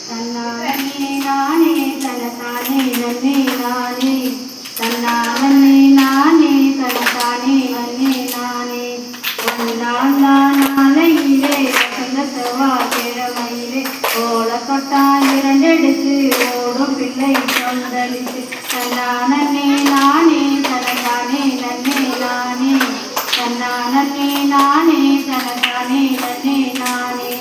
தன்னானே நானே தனத்தானே நன்னே நானே தன்னானே நானே தனத்தானே நன்னே நானே ஒன்றாம் நாளையிலே வசந்த செவ்வாய் கிழமையிலே ஓட தொட்டான் இரண்டெடுத்து ஓடும் பிள்ளை கொந்தளித்து தன்னானே நானே தனத்தானே நன்னே நானே தன்னானே நானே தனத்தானே நன்னே நானே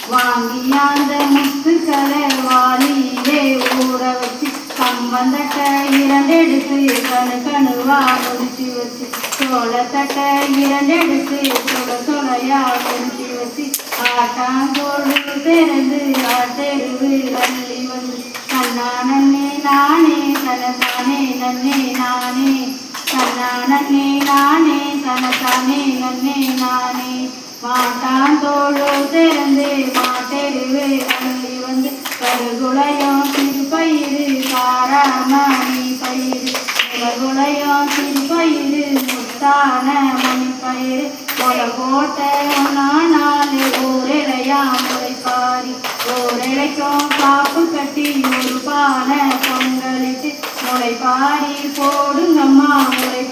வாங்கியாந்த முத்துக்களை வாளியிலே ஊற வச்சு கம்பந்தட்டை இரண்டெடுத்து கணுவா முடிச்சு வச்சு சோளத்தட்டை இரண்டெடுத்து சொலையா முடிச்சு வச்சு ஆட்டாங்கோடு திறந்து ஆட்டெருவு அள்ளி வந்து தன்னானே நானே தனத்தானே நன்னே நானே தன்னானே நானே தனத்தானே நன்னே நானே மாட்டாந்தோடு திறந்து மாட்டெருவு அள்ளி வந்து கருகுலையும் திருப்பயிறு காராமணி பயிறு கருகுலையும் திருப்பயிறு முத்தான மணி பயிறு போட்ட நாலு ஓரிழையா முளைப்பாரி ஓரிழைக்கும் காப்பு கட்டி ஒரு பானை பொங்கலிட்டு முளைப்பாரி போடுங்கம்மா முளை